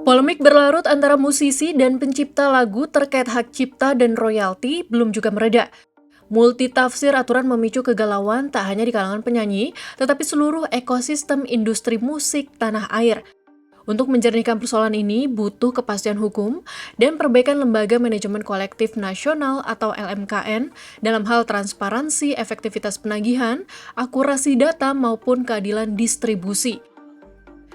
Polemik berlarut antara musisi dan pencipta lagu terkait hak cipta dan royalti belum juga mereda. Multitafsir aturan memicu kegalauan tak hanya di kalangan penyanyi, tetapi seluruh ekosistem industri musik tanah air. Untuk menjernihkan persoalan ini, butuh kepastian hukum dan perbaikan lembaga manajemen kolektif nasional atau LMKN dalam hal transparansi, efektivitas penagihan, akurasi data maupun keadilan distribusi.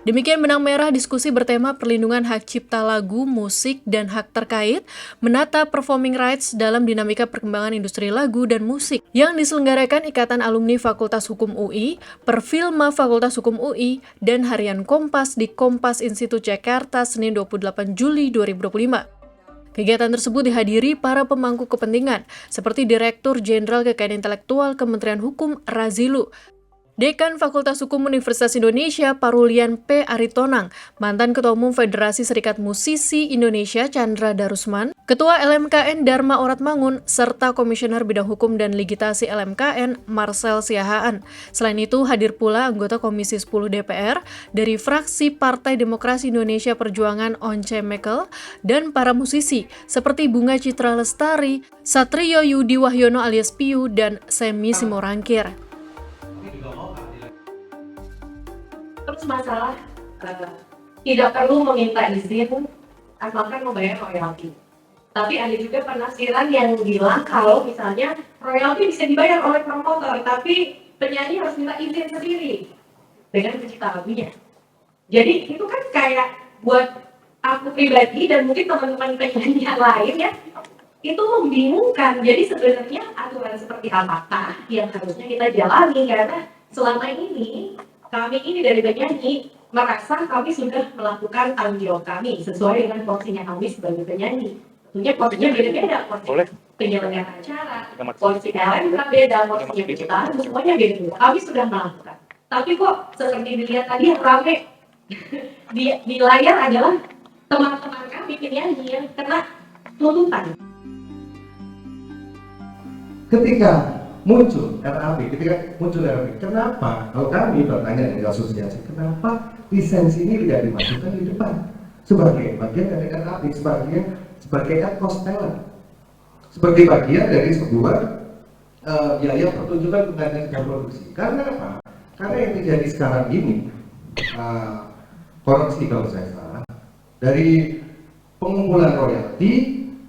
Demikian benang merah diskusi bertema perlindungan hak cipta lagu, musik, dan hak terkait, menata performing rights dalam dinamika perkembangan industri lagu dan musik yang diselenggarakan Ikatan Alumni Fakultas Hukum UI, Perfilma Fakultas Hukum UI, dan Harian Kompas di Kompas Institut Jakarta Senin 28 Juli 2025. Kegiatan tersebut dihadiri para pemangku kepentingan, seperti Direktur Jenderal Kekayaan Intelektual Kementerian Hukum Razilu, Dekan Fakultas Hukum Universitas Indonesia Parulian P. Aritonang, mantan Ketua Umum Federasi Serikat Musisi Indonesia Chandra Darusman, Ketua LMKN Dharma Oratmangun, serta Komisioner Bidang Hukum dan Ligitasi LMKN Marcel Siahaan. Selain itu, hadir pula anggota Komisi 10 DPR dari fraksi Partai Demokrasi Indonesia Perjuangan Once Mekel dan para musisi seperti Bunga Citra Lestari, Satrio Yudi Wahyono alias Piu, dan Semi Simorangkir. Terus masalah tidak perlu meminta izin asalkan membayar royalti. Tapi ada juga penafsiran yang bilang kalau misalnya royalti bisa dibayar oleh promotor, tapi penyanyi harus minta izin sendiri dengan pencipta lagunya. Jadi itu kan kayak buat aku pribadi dan mungkin teman-teman penyanyi yang lain ya, itu membingungkan. Jadi sebenarnya aturan seperti apakah yang harusnya kita jalani, karena selama ini kami ini dari penyanyi merasa kami sudah melakukan tanggung jawab kami sesuai dengan porsinya kami sebagai penyanyi. Tentunya porsinya beda-beda, porsi penyelenggara acara, porsi LMK beda, porsinya penciptaan, semuanya beda-beda. Kami sudah melakukan. Tapi kok seperti dilihat tadi yang rame di layar adalah teman-teman kami penyanyi yang kena tuntutan. Ketika muncul RAP, kenapa kalau kami bertanya dari asosiasi, kenapa lisensi ini tidak dimasukkan di depan sebagai bagian dari RAP, sebagai cost talent, sebagai bagian dari sebuah biaya pertunjukan dan produksi. Karena apa? Karena yang terjadi sekarang ini, koreksi kalau saya salah, dari pengumpulan royalti,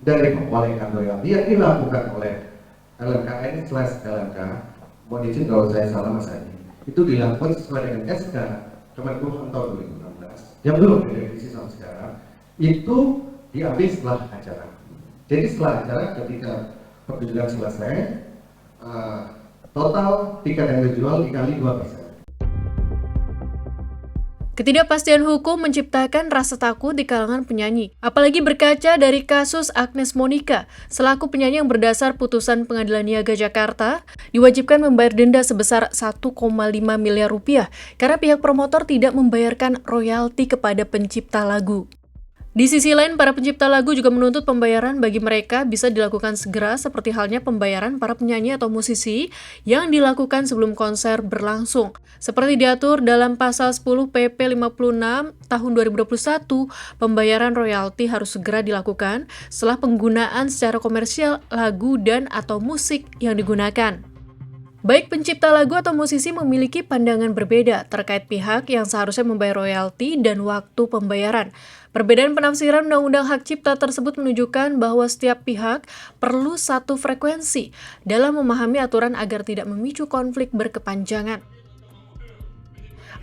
dari pengkolekan royalti yang dilakukan oleh LMKN/LMK, mohon izin kalau saya salah Mas Adi, itu dilakukan sesuai dengan SK Kemenkumham tahun 2016 yang belum direvisi sampai sekarang, itu diambil setelah acara. Jadi setelah acara ketika pertunjukan selesai, total tiket yang dijual dikali 2%. Ketidakpastian hukum menciptakan rasa takut di kalangan penyanyi. Apalagi berkaca dari kasus Agnes Monica, selaku penyanyi yang berdasar putusan Pengadilan Niaga Jakarta, diwajibkan membayar denda sebesar 1,5 miliar rupiah karena pihak promotor tidak membayarkan royalti kepada pencipta lagu. Di sisi lain, para pencipta lagu juga menuntut pembayaran bagi mereka bisa dilakukan segera seperti halnya pembayaran para penyanyi atau musisi yang dilakukan sebelum konser berlangsung. Seperti diatur dalam pasal 10 PP 56 tahun 2021, pembayaran royalti harus segera dilakukan setelah penggunaan secara komersial lagu dan atau musik yang digunakan. Baik pencipta lagu atau musisi memiliki pandangan berbeda terkait pihak yang seharusnya membayar royalti dan waktu pembayaran. Perbedaan penafsiran Undang-Undang Hak Cipta tersebut menunjukkan bahwa setiap pihak perlu satu frekuensi dalam memahami aturan agar tidak memicu konflik berkepanjangan.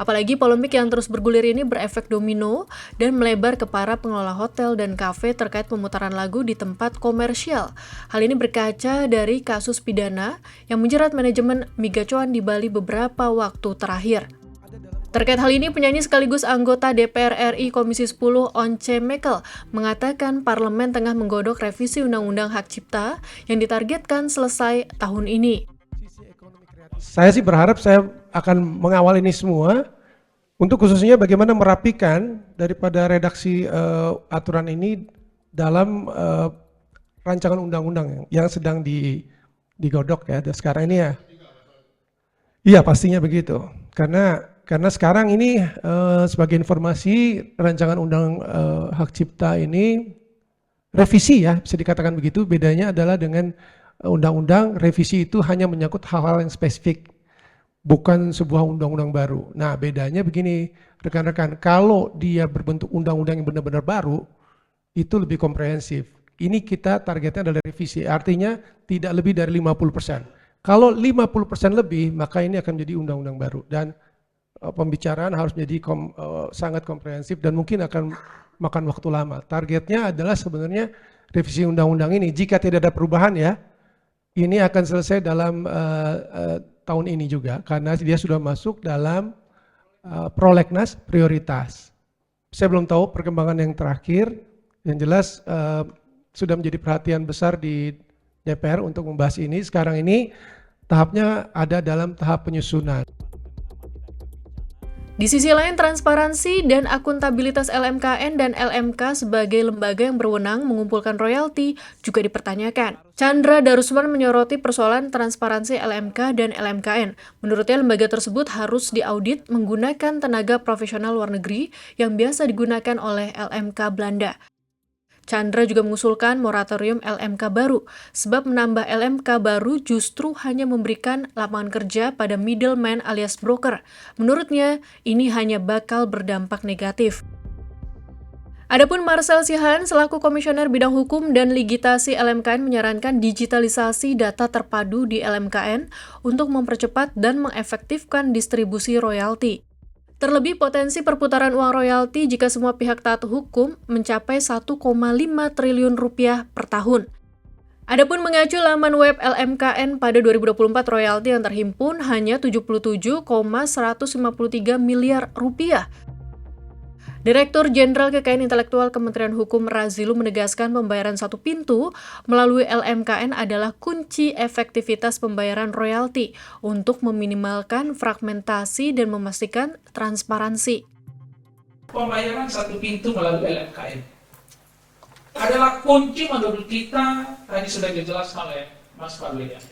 Apalagi polemik yang terus bergulir ini berefek domino dan melebar ke para pengelola hotel dan kafe terkait pemutaran lagu di tempat komersial. Hal ini berkaca dari kasus pidana yang menjerat manajemen Migacuan di Bali beberapa waktu terakhir. Terkait hal ini, penyanyi sekaligus anggota DPR RI Komisi 10 Once Mekel mengatakan parlemen tengah menggodok revisi Undang-Undang Hak Cipta yang ditargetkan selesai tahun ini. Saya sih berharap saya akan mengawal ini semua untuk khususnya bagaimana merapikan daripada redaksi aturan ini dalam rancangan undang-undang yang sedang digodok ya sekarang ini ya. Iya pastinya begitu, karena Karena sekarang ini sebagai informasi rancangan undang hak cipta ini revisi ya, bisa dikatakan begitu. Bedanya adalah dengan undang-undang, revisi itu hanya menyangkut hal-hal yang spesifik, bukan sebuah undang-undang baru. Nah, bedanya begini, rekan-rekan, kalau dia berbentuk undang-undang yang benar-benar baru, itu lebih komprehensif. Ini kita targetnya adalah revisi, artinya tidak lebih dari 50%. Kalau 50% lebih, maka ini akan menjadi undang-undang baru. Dan pembicaraan harus menjadi sangat komprehensif dan mungkin akan makan waktu lama. Targetnya adalah sebenarnya revisi undang-undang ini, jika tidak ada perubahan ya, ini akan selesai dalam tahun ini juga, karena dia sudah masuk dalam prolegnas prioritas. Saya belum tahu perkembangan yang terakhir, yang jelas sudah menjadi perhatian besar di DPR untuk membahas ini. Sekarang ini tahapnya ada dalam tahap penyusunan. Di sisi lain, transparansi dan akuntabilitas LMKN dan LMK sebagai lembaga yang berwenang mengumpulkan royalti juga dipertanyakan. Chandra Darusman menyoroti persoalan transparansi LMK dan LMKN. Menurutnya, lembaga tersebut harus diaudit menggunakan tenaga profesional luar negeri yang biasa digunakan oleh LMK Belanda. Chandra juga mengusulkan moratorium LMK baru, sebab menambah LMK baru justru hanya memberikan lapangan kerja pada middleman alias broker. Menurutnya, ini hanya bakal berdampak negatif. Adapun Marcel Sihan selaku Komisioner Bidang Hukum dan Ligitasi LMKN menyarankan digitalisasi data terpadu di LMKN untuk mempercepat dan mengefektifkan distribusi royalti. Terlebih potensi perputaran uang royalti jika semua pihak taat hukum mencapai 1,5 triliun rupiah per tahun. Adapun mengacu laman web LMKN pada 2024 royalti yang terhimpun hanya 77,153 miliar rupiah. Direktur Jenderal Kekayaan Intelektual Kementerian Hukum Razilu menegaskan pembayaran satu pintu melalui LMKN adalah kunci efektivitas pembayaran royalti untuk meminimalkan fragmentasi dan memastikan transparansi. Pembayaran satu pintu melalui LMKN adalah kunci menurut kita, tadi sudah dijelaskan oleh Mas Fadli ya.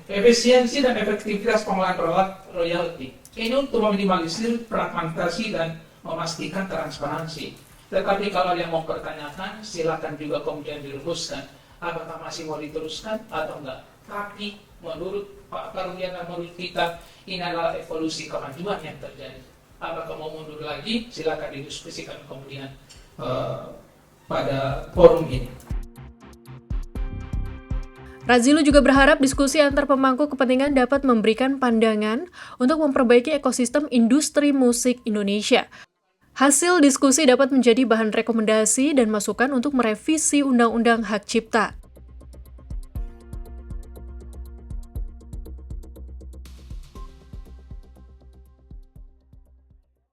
Efisiensi dan efektivitas pengelolaan royalti. Ini untuk meminimalisir fragmentasi dan memastikan transparansi. Tetapi kalau yang mau pertanyakan, silakan juga kemudian diluruskan. Apakah masih mau diteruskan atau enggak? Tapi menurut Pak Karunia dan menurut kita, ini adalah evolusi kemajuan yang terjadi. Apakah mau mundur lagi? Silakan didiskusikan kemudian pada forum ini. Razilu juga berharap diskusi antar pemangku kepentingan dapat memberikan pandangan untuk memperbaiki ekosistem industri musik Indonesia. Hasil diskusi dapat menjadi bahan rekomendasi dan masukan untuk merevisi Undang-Undang Hak Cipta.